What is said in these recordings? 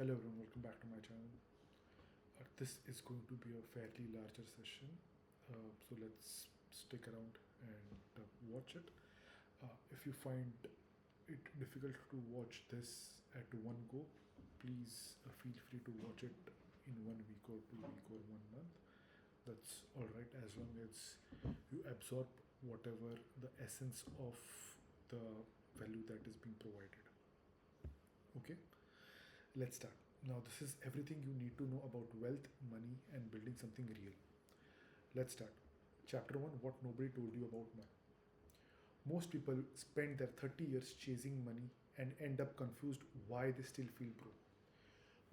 Hello everyone, welcome back to my channel. This is going to be a fairly larger session, so let's stick around and watch it. If you find it difficult to watch this at one go, please feel free to watch it in 1 week or 2 week or 1 month. That's alright as long as you absorb whatever the essence of the value that is being provided. Okay. Let's start. Now, this is everything you need to know about wealth, money, and building something real. Let's start. Chapter 1: What nobody told you about money. Most people spend their 30 years chasing money and end up confused why they still feel broke.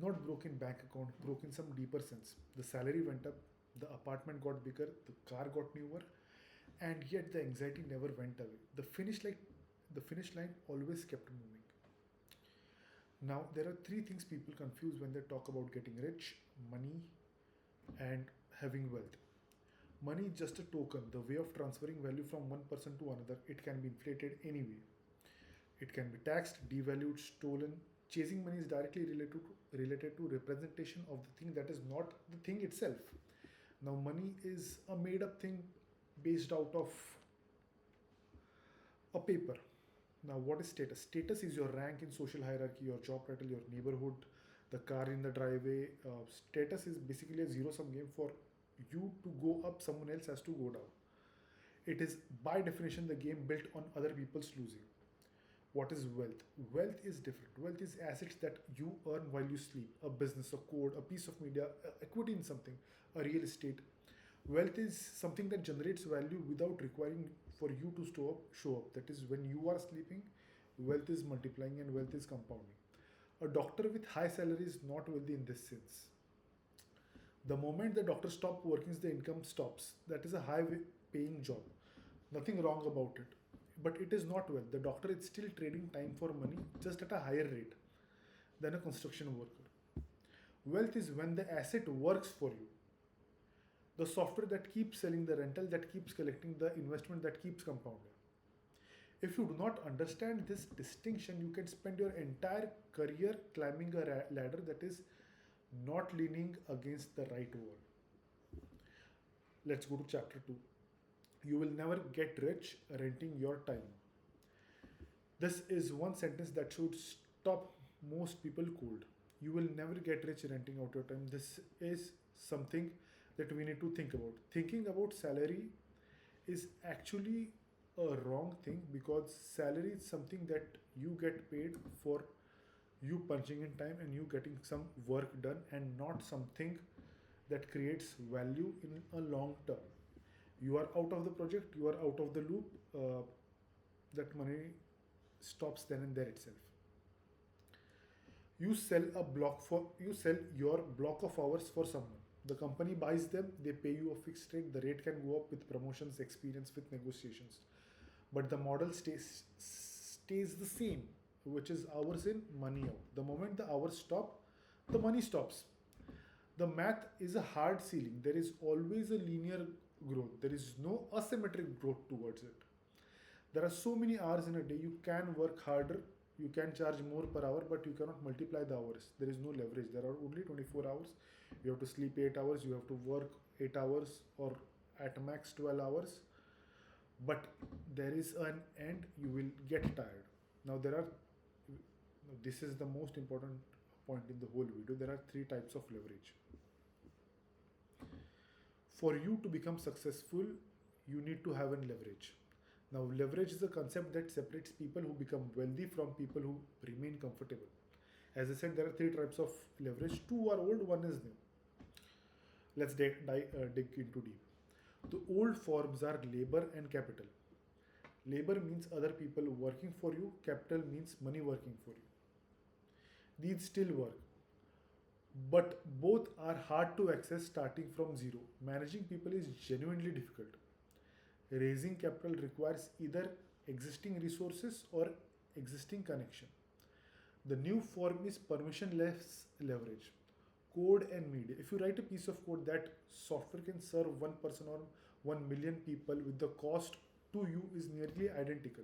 Not broke in bank account, broke in some deeper sense. The salary went up, the apartment got bigger, the car got newer, and yet the anxiety never went away. The finish line always kept moving. Now, there are three things people confuse when they talk about getting rich: money and having wealth. Money is just a token, the way of transferring value from one person to another. It can be inflated anyway. It can be taxed, devalued, stolen. Chasing money is directly related to representation of the thing that is not the thing itself. Now, money is a made up thing based out of a paper. Now, what is status? Status is your rank in social hierarchy, your job title, your neighborhood, the car in the driveway. Status is basically a zero sum game. For you to go up, someone else has to go down. It is by definition the game built on other people's losing. What is wealth? Wealth is different. Wealth is assets that you earn while you sleep: a business, a code, a piece of media, equity in something, a real estate. Wealth is something that generates value without requiring for you to show up. That is, when you are sleeping, wealth is multiplying and wealth is compounding. A doctor with high salary is not wealthy in this sense. The moment the doctor stops working, the income stops. That is a high paying job. Nothing wrong about it. But it is not wealth. The doctor is still trading time for money, just at a higher rate than a construction worker. Wealth is when the asset works for you. The software that keeps selling, the rental that keeps collecting, the investment that keeps compounding. If you do not understand this distinction, you can spend your entire career climbing a ladder that is not leaning against the right wall. Let's go to chapter 2. You will never get rich renting your time. This is one sentence that should stop most people cold. You will never get rich renting out your time. This is something that we need to think about. Thinking about salary is actually a wrong thing, because salary is something that you get paid for you punching in time and you getting some work done, and not something that creates value in a long term. You are out of the project, you are out of the loop. That money stops then and there itself. You sell your block of hours for someone. The company buys them, they pay you a fixed rate. The rate can go up with promotions, experience, with negotiations. But the model stays the same, which is hours in, money out. The moment the hours stop, the money stops. The math is a hard ceiling. There is always a linear growth. There is no asymmetric growth towards it. There are so many hours in a day. You can work harder, you can charge more per hour, but you cannot multiply the hours. There is no leverage. There are only 24 hours. You have to sleep 8 hours, you have to work 8 hours, or at max 12 hours. But there is an end, you will get tired. Now, this is the most important point in the whole video. There are three types of leverage. For you to become successful, you need to have a leverage. Now, leverage is a concept that separates people who become wealthy from people who remain comfortable. As I said, there are three types of leverage. Two are old, one is new. Let's dig into deep. The old forms are labor and capital. Labor means other people working for you, capital means money working for you. These still work, but both are hard to access starting from zero. Managing people is genuinely difficult. Raising capital requires either existing resources or existing connection. The new form is permissionless leverage. Code and media. If you write a piece of code that software can serve one person or 1 million people, with the cost to you is nearly identical.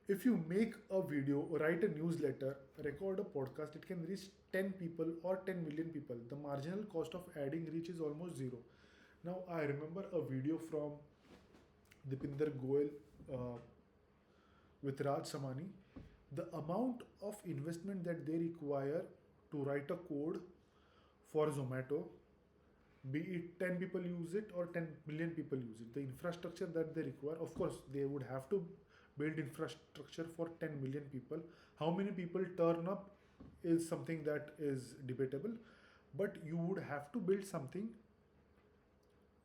If you make a video, write a newsletter, record a podcast, it can reach 10 people or 10 million people. The marginal cost of adding reach is almost zero. Now, I remember a video from Dipinder Goyal uh, with Raj Samani. The amount of investment that they require to write a code for Zomato, be it 10 people use it or 10 million people use it, the infrastructure that they require, of course they would have to build infrastructure for 10 million people. How many people turn up is something that is debatable, but you would have to build something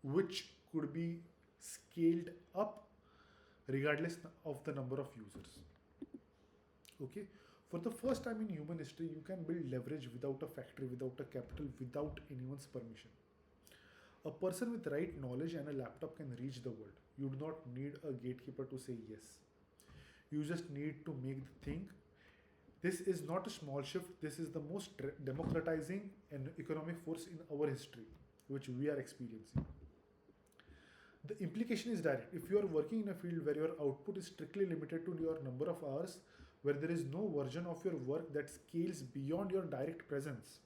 which could be scaled up regardless of the number of users. Okay, for the first time in human history you can build leverage without a factory, without a capital, without anyone's permission. A person with right knowledge and a laptop can reach the world. You do not need a gatekeeper to say yes. You just need to make the thing. This is not a small shift. This is the most democratizing and economic force in our history, which we are experiencing. The implication is direct. If you are working in a field where your output is strictly limited to your number of hours, where there is no version of your work that scales beyond your direct presence,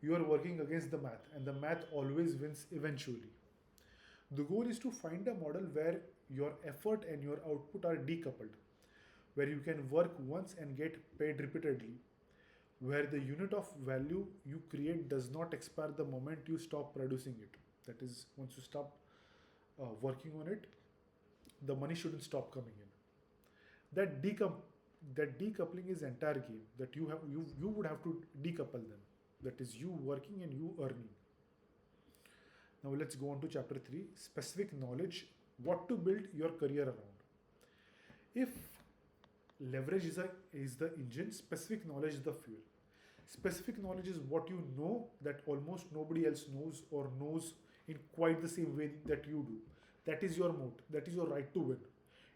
you are working against the math, and the math always wins eventually. The goal is to find a model where your effort and your output are decoupled, where you can work once and get paid repeatedly, where the unit of value you create does not expire the moment you stop producing it. That is, once you stop working on it, the money shouldn't stop coming in. That decoupling is entire game. That you would have to decouple them. That is you working and you earning. Now let's go on to chapter 3, specific knowledge, what to build your career around. If leverage is the engine, specific knowledge is the fuel. Specific knowledge is what you know that almost nobody else knows or knows in quite the same way that you do. That is your moat. That is your right to win.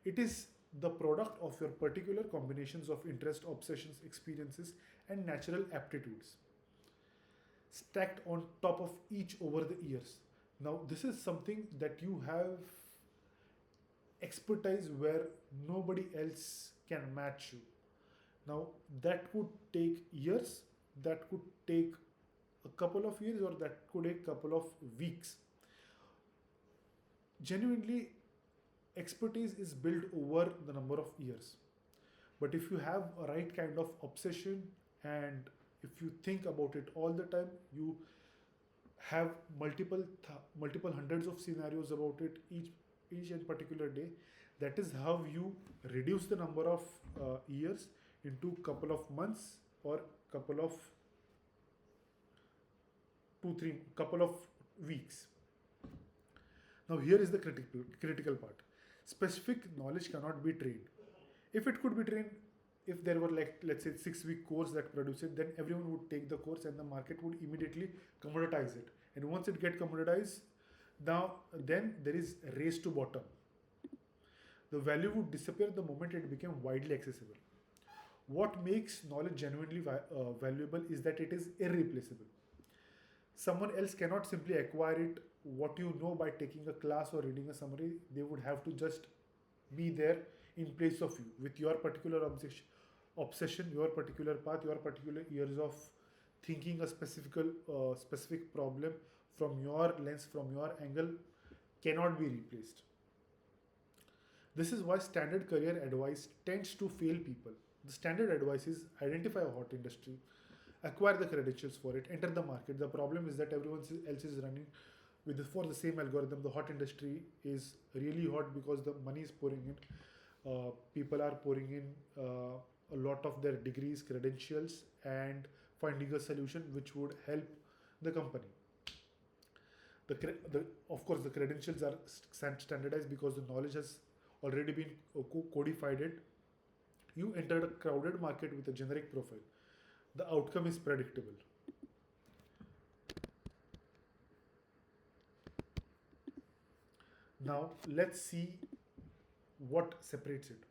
It is the product of your particular combinations of interest, obsessions, experiences, and natural aptitudes stacked on top of each over the years. Now, this is something that you have expertise where nobody else can match you. Now, that could take years, that could take a couple of years, or that could take a couple of weeks. Genuinely, expertise is built over the number of years. But if you have a right kind of obsession and if you think about it all the time, you have multiple hundreds of scenarios about it each and particular day. That is how you reduce the number of years into couple of months or couple of couple of weeks. Now here is the critical part. Specific knowledge cannot be trained. If it could be trained, if there were like let's say 6-week course that produce it, then everyone would take the course and the market would immediately commoditize it. And once it get commoditized, now then there is a race to bottom. The value would disappear the moment it became widely accessible. What makes knowledge genuinely valuable is that it is irreplaceable. Someone else cannot simply acquire it what you know by taking a class or reading a summary. They would have to just be there in place of you with your particular obsession, your particular path, your particular years of thinking a specific problem from your lens, from your angle, cannot be replaced. This is why standard career advice tends to fail people. The standard advice is identify a hot industry, acquire the credentials for it, enter the market. The problem is that everyone else is running for the same algorithm. The hot industry is really hot because the money is pouring in. People are pouring in a lot of their degrees, credentials, and finding a solution which would help the company. Of course, the credentials are standardized because the knowledge has already been codified. You entered a crowded market with a generic profile. The outcome is predictable. Now let's see what separates it.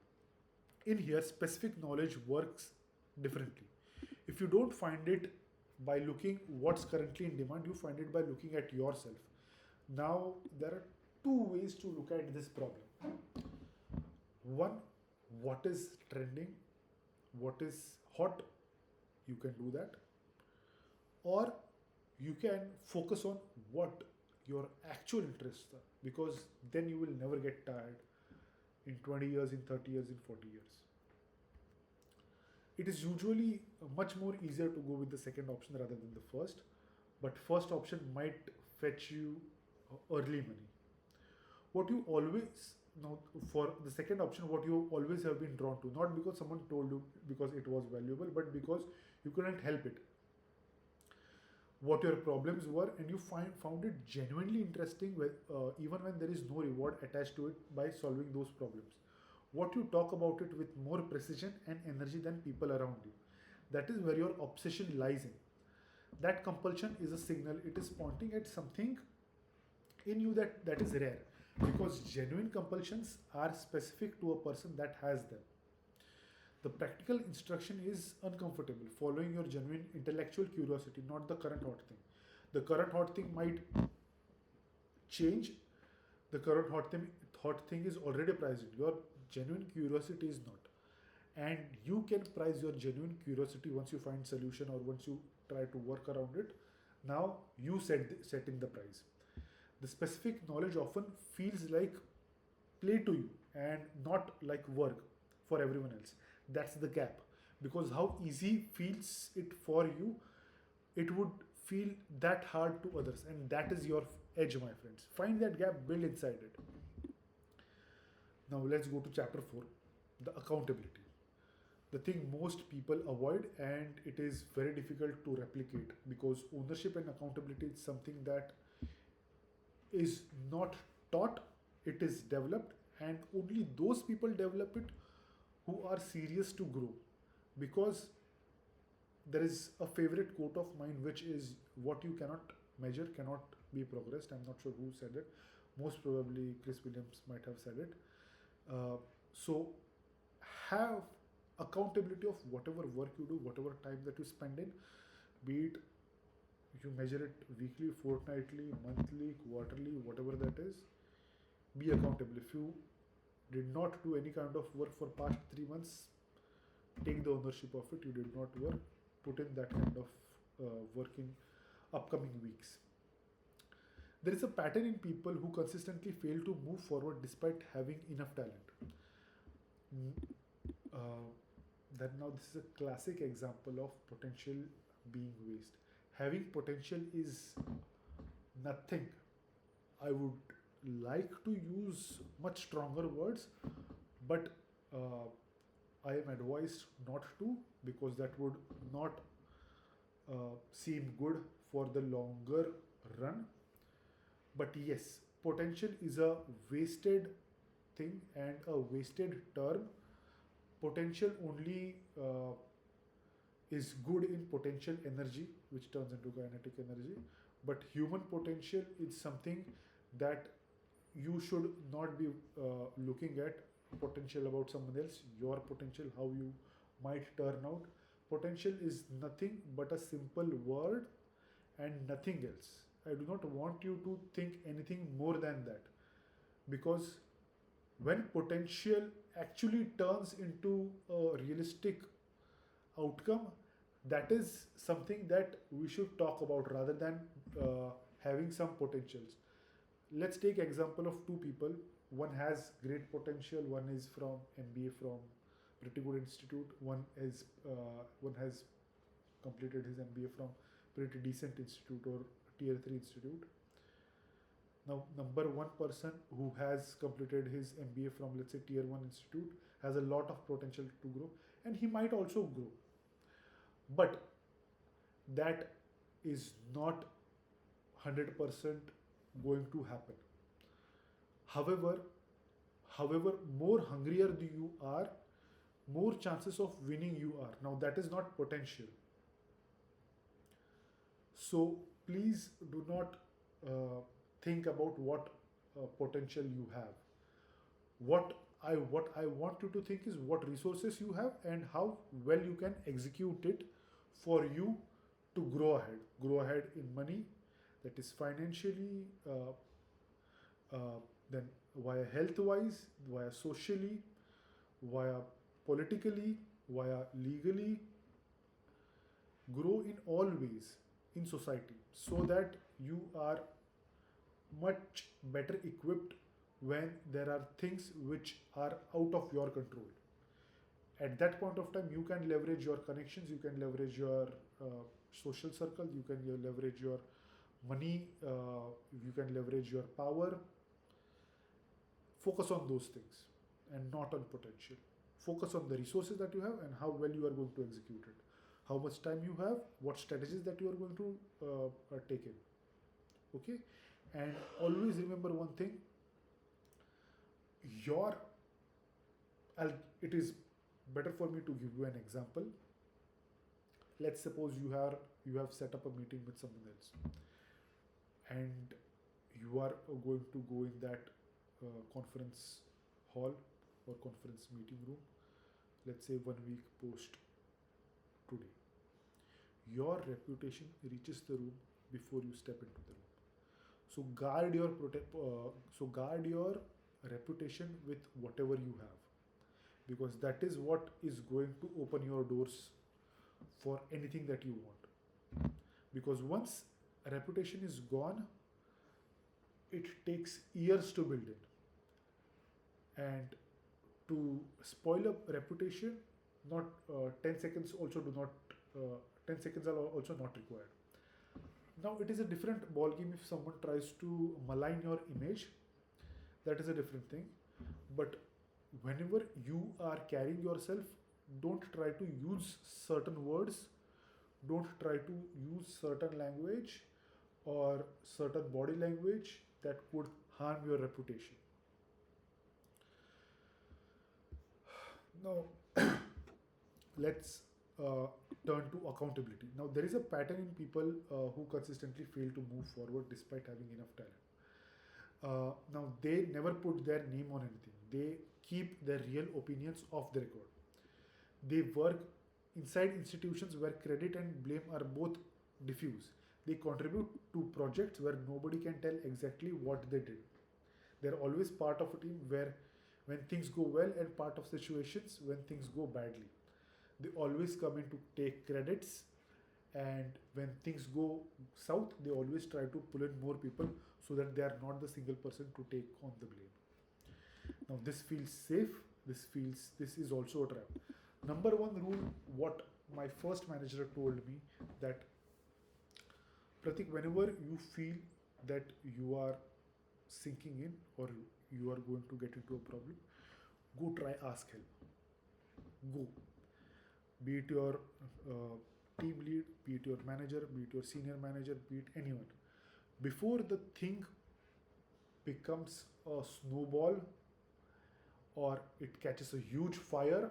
In here, specific knowledge works differently. If you don't find it by looking what's currently in demand, you find it by looking at yourself. Now there are two ways to look at this problem. One, what is trending, what is hot, you can do that. Or you can focus on what your actual interests are, because then you will never get tired in 20 years, in 30 years, in 40 years. It is usually much more easier to go with the second option rather than the first, but first option might fetch you early money. What you always now, for the second option, what you always have been drawn to, not because someone told you because it was valuable, but because you couldn't help it, what your problems were, and you found it genuinely interesting even when there is no reward attached to it by solving those problems. What you talk about it with more precision and energy than people around you. That is where your obsession lies in. That compulsion is a signal, it is pointing at something in you that is rare, because genuine compulsions are specific to a person that has them. The practical instruction is uncomfortable, following your genuine intellectual curiosity, not the current hot thing. The current hot thing might change. The current hot thing is already priced in. Your genuine curiosity is not. And you can price your genuine curiosity once you find solution or once you try to work around it. Now you setting the price. The specific knowledge often feels like play to you and not like work for everyone else. That's the gap. Because how easy feels it for you, it would feel that hard to others. And that is your edge, my friends. Find that gap, build inside it. Now let's go to chapter 4, the accountability. The thing most people avoid, and it is very difficult to replicate, because ownership and accountability is something that is not taught, it is developed, and only those people develop it who are serious to grow. Because there is a favorite quote of mine, which is, what you cannot measure cannot be progressed. I'm not sure who said it. Most probably Chris Williams might have said it. So have accountability of whatever work you do, whatever time that you spend in, be it you measure it weekly, fortnightly, monthly, quarterly, whatever that is. Be accountable. If you did not do any kind of work for past 3 months, take the ownership of it. You did not work, put in that kind of work in upcoming weeks. There is a pattern in people who consistently fail to move forward despite having enough talent. Mm, Uh, that now this is a classic example of potential being waste. Having potential is nothing. I would like to use much stronger words, but uh, I am advised not to, because that would not seem good for the longer run. But yes, potential is a wasted thing and a wasted term. Potential only is good in potential energy, which turns into kinetic energy. But human potential is something that you should not be looking at potential about someone else, your potential, how you might turn out. Potential is nothing but a simple word and nothing else. I do not want you to think anything more than that, because when potential actually turns into a realistic outcome, that is something that we should talk about rather than having some potentials. Let's take example of two people. One has great potential, one is from MBA from pretty good institute, one has completed his MBA from pretty decent institute or tier 3 institute. Now, number one person who has completed his MBA from, let's say, tier 1 institute has a lot of potential to grow, and he might also grow. But that is not 100% going to happen. However, more hungrier you are, more chances of winning you are. Now, that is not potential. So please do not think about what potential you have. What I want you to think is what resources you have and how well you can execute it for you to grow ahead. Grow ahead in money, that is financially, then via health wise, via socially, via politically, via legally, grow in all ways in society, so that you are much better equipped when there are things which are out of your control. At that point of time, you can leverage your connections, you can leverage your social circle, you can leverage your money, you can leverage your power. Focus on those things and not on potential. Focus on the resources that you have and how well you are going to execute it. How much time you have, what strategies that you are going to take in. Okay? And always remember one thing, your, it is better for me to give you an example. Let's suppose you have set up a meeting with someone else, and you are going to go in that conference hall or conference meeting room, let's say 1 week post today. Your reputation reaches the room before you step into the room. So guard your reputation with whatever you have, because that is what is going to open your doors for anything that you want. Because once a reputation is gone, it takes years to build it. And to spoil a reputation, not 10 seconds also do not 10 seconds are also not required. Now it is a different ball game if someone tries to malign your image. That is a different thing. But whenever you are carrying yourself, don't try to use certain words, don't try to use certain language or certain body language that could harm your reputation. Now, let's turn to accountability. Now, there is a pattern in people who consistently fail to move forward despite having enough talent. Now, they never put their name on anything, they keep their real opinions off the record. They work inside institutions where credit and blame are both diffuse. They contribute to projects where nobody can tell exactly what they did. They're always part of a team where when things go well, and part of situations when things go badly. They always come in to take credits, and when things go south, they always try to pull in more people so that they are not the single person to take on the blame. Now this feels safe, this is also a trap. Number one rule, what my first manager told me, that Pratik, whenever you feel that you are sinking in or you are going to get into a problem, go try ask help. Go. Be it your team lead, be it your manager, be it your senior manager, be it anyone. Before the thing becomes a snowball or it catches a huge fire,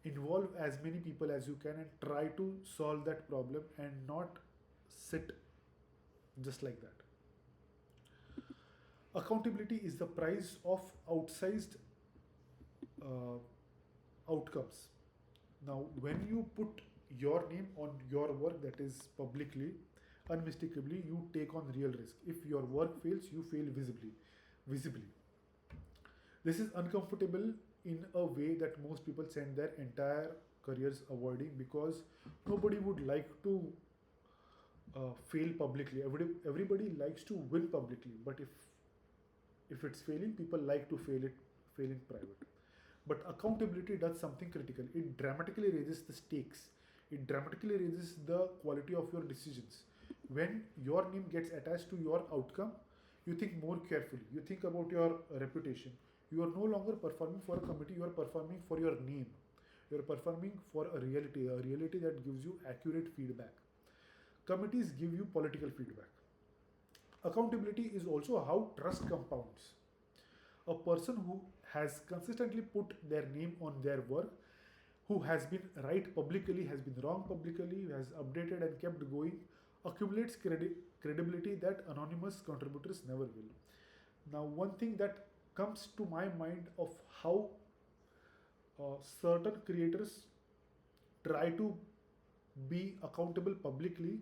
involve as many people as you can and try to solve that problem and not sit just like that. Accountability is the price of outsized uh, outcomes. Now, when you put your name on your work, that is publicly, unmistakably, you take on real risk. If your work fails, you fail visibly. Visibly. This is uncomfortable in a way that most people spend their entire careers avoiding, because nobody would like to fail publicly. Everybody likes to win publicly, but if it's failing, people like to fail in private. But accountability does something critical. It dramatically raises the stakes. It dramatically raises the quality of your decisions. When your name gets attached to your outcome, you think more carefully. You think about your reputation. You are no longer performing for a committee, you are performing for your name. You are performing for a reality that gives you accurate feedback. Committees give you political feedback. Accountability is also how trust compounds. A person who has consistently put their name on their work, who has been right publicly, has been wrong publicly, has updated and kept going, accumulates credibility that anonymous contributors never will. Now, one thing that comes to my mind of how certain creators try to be accountable publicly,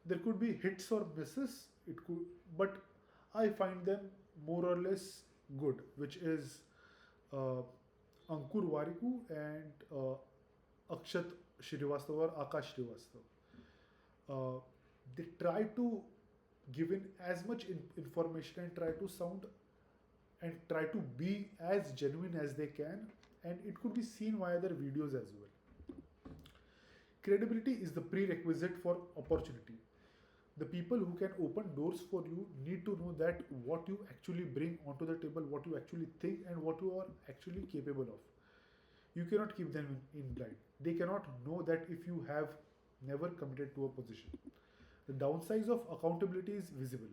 there could be hits or misses. It could, but I find them more or less good, which is uh, Ankur Wariku and Akshat Srivastav or Akash Srivastav. Uh, they try to give in as much information and try to sound and try to be as genuine as they can, and it could be seen via their videos as well. Credibility is the prerequisite for opportunity. The people who can open doors for you need to know that what you actually bring onto the table, what you actually think, and what you are actually capable of. You cannot keep them in blind. They cannot know that if you have never committed to a position. The downside of accountability is visible.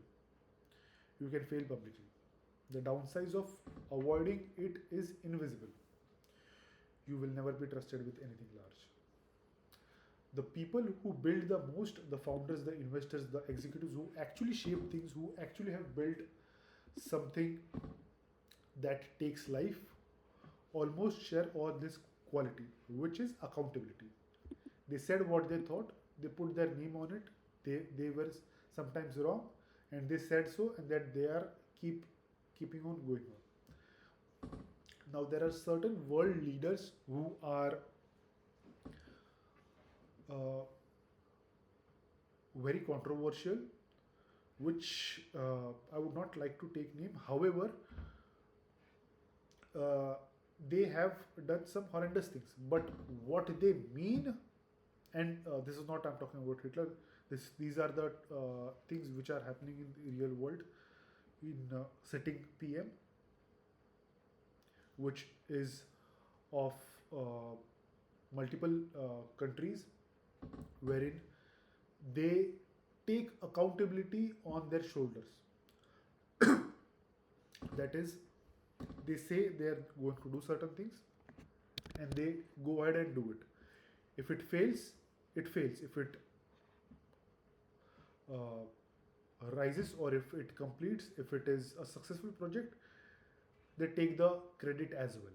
You can fail publicly. The downside of avoiding it is invisible. You will never be trusted with anything large. The people who build the most, the founders, the investors, the executives who actually shape things, who actually have built something that takes life, almost share all this quality, which is accountability. They said what they thought, they put their name on it, they were sometimes wrong, and they said so, and that they are keeping on going on. Now there are certain world leaders who are uh, very controversial, which I would not like to take name. However, uh, they have done some horrendous things. But what they mean, and this is not I'm talking about Hitler. These are the things which are happening in the real world in sitting PM, which is of multiple countries, wherein they take accountability on their shoulders. That is, they say they are going to do certain things and they go ahead and do it. If it fails, it fails. If it uh, rises or if it completes, if it is a successful project, they take the credit as well.